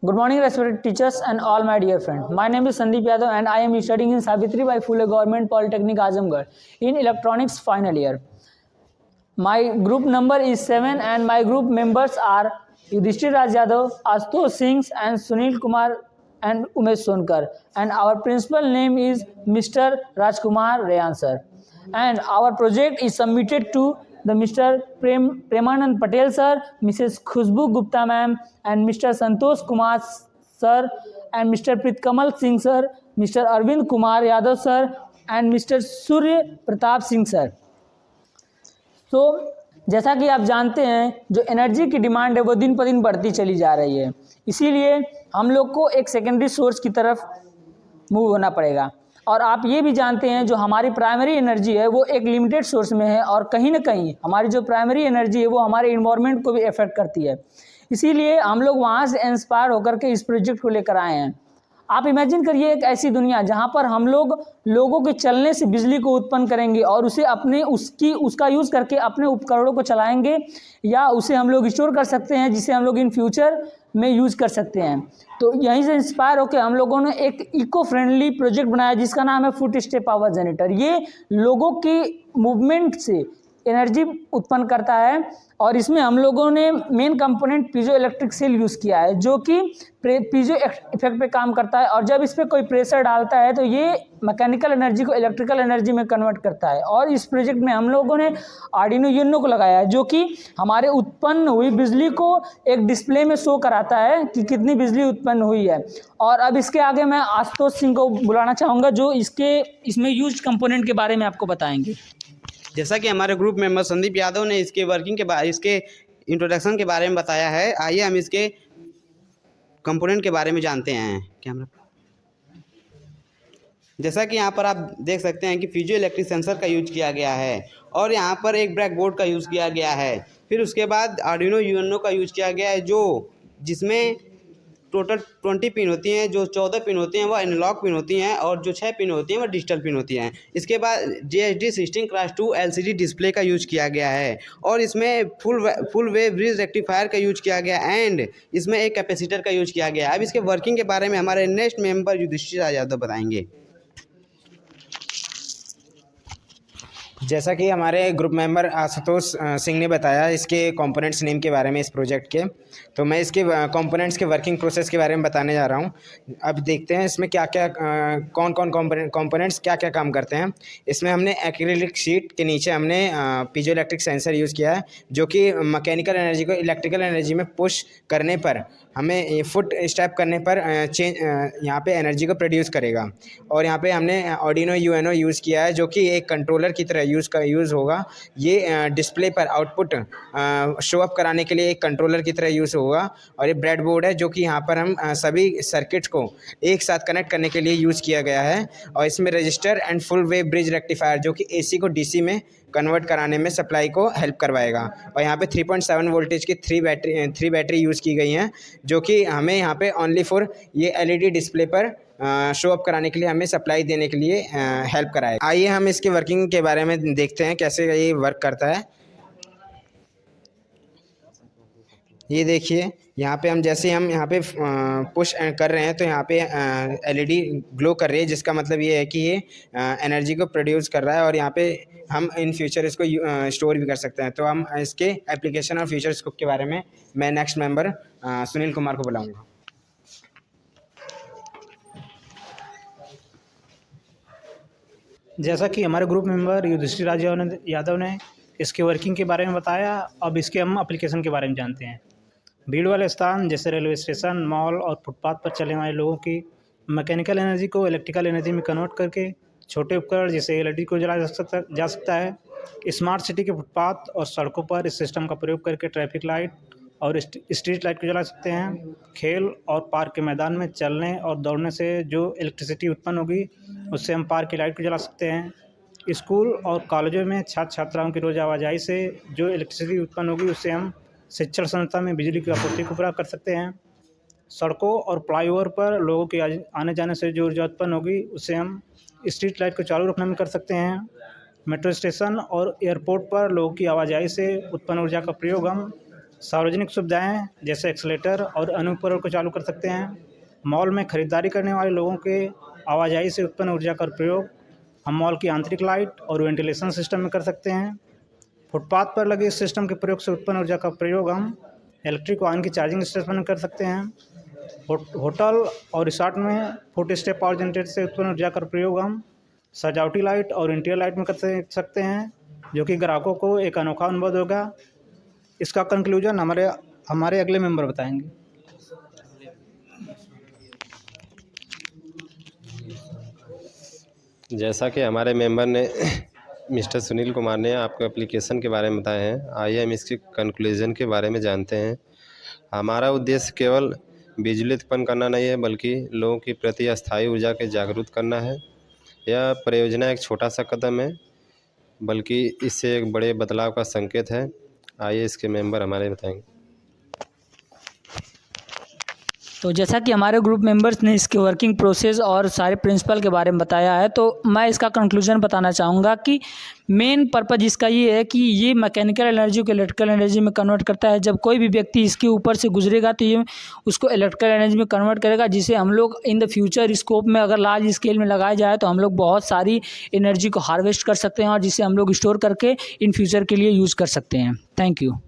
Good morning, respected teachers and all my dear friends. My name is Sandeep Yadav and I am studying in Savitribai Phule Government Polytechnic Azamgarh in electronics final year. My group number is 7 and my group members are Yudhishthir Raj Yadav, Ashutosh Singh and Sunil Kumar and Umesh Sonkar. And our principal name is Mr. Rajkumar Rayan sir. And our project is submitted to the Mr. Premanand Patel sir, Mrs. Khushbu Gupta ma'am and Mr. Santosh Kumar sir and Mr. Pritkamal Singh sir, Mr. Arvind Kumar Yadav sir and Mr. Surya Pratap Singh sir. तो जैसा कि आप जानते हैं जो energy की demand है वो दिन पर दिन बढ़ती चली जा रही है, इसीलिए हम लोग को एक सेकेंडरी सोर्स की तरफ मूव होना पड़ेगा। और आप ये भी जानते हैं जो हमारी प्राइमरी एनर्जी है वो एक लिमिटेड सोर्स में है और कहीं ना कहीं हमारी जो प्राइमरी एनर्जी है वो हमारे इन्वायरमेंट को भी अफेक्ट करती है, इसीलिए हम लोग वहाँ से इंस्पायर होकर के इस प्रोजेक्ट को लेकर आए हैं। आप इमेजिन करिए एक ऐसी दुनिया जहाँ पर हम लोग लोगों के चलने से बिजली को उत्पन्न करेंगे और उसे उसका यूज़ करके अपने उपकरणों को चलाएंगे या उसे हम लोग स्टोर कर सकते हैं जिसे हम लोग इन फ्यूचर में यूज़ कर सकते हैं। तो यहीं से इंस्पायर होकर हम लोगों ने एक इको फ्रेंडली प्रोजेक्ट बनाया जिसका नाम है फुट स्टेप पावर जनरेटर। ये लोगों की मूवमेंट से एनर्जी उत्पन्न करता है और इसमें हम लोगों ने main component piezo electric cell use किया है जो कि पीजो इफेक्ट पे काम करता है और जब इस पर कोई प्रेशर डालता है तो ये मैकेनिकल एनर्जी को इलेक्ट्रिकल एनर्जी में कन्वर्ट करता है। और इस प्रोजेक्ट में हम लोगों ने आर्डिनो यूनो को लगाया है जो कि हमारे उत्पन्न हुई बिजली को एक डिस्प्ले में शो कराता है कि कितनी बिजली उत्पन्न हुई है। और अब इसके आगे मैं आशुतोष सिंह को बुलाना चाहूँगा जो इसमें यूज कंपोनेंट के बारे में आपको बताएंगे। जैसा कि हमारे ग्रुप मेंबर संदीप यादव ने इसके वर्किंग के बारे इसके इंट्रोडक्शन के बारे में बताया है, आइए हम इसके कंपोनेंट के बारे में जानते हैं। कैमरा जैसा कि यहाँ पर आप देख सकते हैं कि पीजो इलेक्ट्रिक सेंसर का यूज किया गया है और यहाँ पर एक ब्लैक बोर्ड का यूज़ किया गया है। फिर उसके बाद आर्डिनो यूएनओ का यूज किया गया है जिसमें टोटल 20 पिन होती हैं। जो 14 पिन होती हैं वो एनालॉग पिन होती हैं और जो 6 पिन होती हैं वो डिजिटल पिन होती हैं। इसके बाद JHD 16x2 LCD डिस्प्ले का यूज किया गया है और इसमें फुल वेव ब्रिज रेक्टिफायर का यूज किया गया एंड इसमें एक कैपेसिटर का यूज किया गया। अब इसके वर्किंग के बारे में हमारे नेक्स्ट मेंबर युधिष्ठिर यादव बताएंगे। जैसा कि हमारे ग्रुप मेंबर आशुतोष सिंह ने बताया इसके कंपोनेंट्स नेम के बारे में इस प्रोजेक्ट के, तो मैं इसके कंपोनेंट्स के वर्किंग प्रोसेस के बारे में बताने जा रहा हूं। अब देखते हैं इसमें क्या क्या कौन कौन कंपोनेंट्स क्या क्या काम करते हैं। इसमें हमने एक्रिलिक शीट के नीचे हमने पीजो इलेक्ट्रिक सेंसर यूज़ किया है जो कि मैकेनिकल एनर्जी को इलेक्ट्रिकल एनर्जी में पुश करने पर हमें फुट स्टेप करने पर यहाँ पे एनर्जी को प्रोड्यूस करेगा। और यहाँ पे हमने आर्डिनो यूएनओ यूज़ किया है जो कि एक कंट्रोलर की तरह यूज़ होगा। ये डिस्प्ले पर आउटपुट शो अप कराने के लिए एक कंट्रोलर की तरह यूज़ होगा। और ये ब्रेड बोर्ड है जो कि यहाँ पर हम सभी सर्किट्स को एक साथ कनेक्ट करने के लिए यूज़ किया गया है। और इसमें register and full wave bridge rectifier जो कि AC को DC में कन्वर्ट कराने में सप्लाई को हेल्प करवाएगा। और यहाँ पे 3.7 वोल्टेज की थ्री बैटरी यूज़ की गई हैं जो कि हमें यहाँ पे ओनली फॉर ये LED डिस्प्ले पर शो अप कराने के लिए हमें सप्लाई देने के लिए हेल्प कराएगा। आइए हम इसके वर्किंग के बारे में देखते हैं कैसे ये वर्क करता है। ये देखिए यहाँ पे हम जैसे हम यहाँ पे पुश कर रहे हैं तो यहाँ पे LED ग्लो कर रही है जिसका मतलब ये है कि ये एनर्जी को प्रोड्यूस कर रहा है और यहाँ पे हम इन फ्यूचर इसको स्टोर भी कर सकते हैं। तो हम इसके एप्लीकेशन और फ्यूचर स्कोप के बारे में मैं नेक्स्ट मेंबर सुनील कुमार को बुलाऊँगा। जैसा कि हमारे ग्रुप मेंबर युधिष्ठिर राज यादव ने इसके वर्किंग के बारे में बताया, अब इसके हम एप्लीकेशन के बारे में जानते हैं। भीड़ वाले स्थान जैसे रेलवे स्टेशन, मॉल और फुटपाथ पर चलने वाले लोगों की मैकेनिकल एनर्जी को इलेक्ट्रिकल एनर्जी में कन्वर्ट करके छोटे उपकरण जैसे LED को जलाया जा सकता है। स्मार्ट सिटी के फुटपाथ और सड़कों पर इस सिस्टम का प्रयोग करके ट्रैफिक लाइट और स्ट्रीट लाइट को जला सकते हैं। खेल और पार्क के मैदान में चलने और दौड़ने से जो इलेक्ट्रिसिटी उत्पन्न होगी उससे हम पार्क की लाइट को जला सकते हैं। स्कूल और कॉलेजों में छात्र छात्राओं की रोज़ आवाजाही से जो इलेक्ट्रिसिटी उत्पन्न होगी उससे हम शिक्षण संस्था में बिजली की आपूर्ति को पूरा कर सकते हैं। सड़कों और फ्लाईओवर पर लोगों के आने जाने से जो ऊर्जा उत्पन्न होगी उससे हम स्ट्रीट लाइट को चालू रखने में कर सकते हैं। मेट्रो स्टेशन और एयरपोर्ट पर लोगों की आवाजाही से उत्पन्न ऊर्जा का प्रयोग हम सार्वजनिक सुविधाएं जैसे एक्सीलेटर और अन्य उपकरणों को चालू कर सकते हैं। मॉल में खरीदारी करने वाले लोगों के आवाजाही से उत्पन्न ऊर्जा का प्रयोग हम मॉल की आंतरिक लाइट और वेंटिलेशन सिस्टम में कर सकते हैं। फुटपाथ पर लगे इस सिस्टम के प्रयोग से उत्पन्न ऊर्जा का प्रयोग हम इलेक्ट्रिक वाहन की चार्जिंग स्टेशन में कर सकते हैं। होटल और रिसॉर्ट में फुट स्टेप पावर जनरेटर से उत्पन्न ऊर्जा का प्रयोग हम सजावटी लाइट और इंटीरियर लाइट में कर सकते हैं, जो कि ग्राहकों को एक अनोखा अनुभव होगा। इसका कंक्लूजन हमारे अगले मेंबर बताएंगे। जैसा कि हमारे मेंबर ने मिस्टर सुनील कुमार ने आपको एप्लीकेशन के बारे में बताए हैं, आइए हम इसके कंक्लूजन के बारे में जानते हैं। हमारा उद्देश्य केवल बिजली उत्पन्न करना नहीं है, बल्कि लोगों के प्रति अस्थायी ऊर्जा के जागरूक करना है। यह परियोजना एक छोटा सा कदम है, बल्कि इससे एक बड़े बदलाव का संकेत है। आइए इसके मेंबर हमारे बताएंगे। तो जैसा कि हमारे ग्रुप मेंबर्स ने इसके वर्किंग प्रोसेस और सारे प्रिंसिपल के बारे में बताया है, तो मैं इसका कंक्लूजन बताना चाहूँगा कि मेन पर्पज़ इसका ये है कि ये मैकेनिकल एनर्जी को इलेक्ट्रिकल एनर्जी में कन्वर्ट करता है। जब कोई भी व्यक्ति इसके ऊपर से गुजरेगा तो ये उसको इलेक्ट्रिकल एनर्जी में कन्वर्ट करेगा, जिसे हम लोग इन द फ्यूचर स्कोप में अगर लार्ज स्केल में लगाया जाए तो हम लोग बहुत सारी एनर्जी को हार्वेस्ट कर सकते हैं और जिसे हम लोग स्टोर करके इन फ्यूचर के लिए यूज़ कर सकते हैं। Thank you.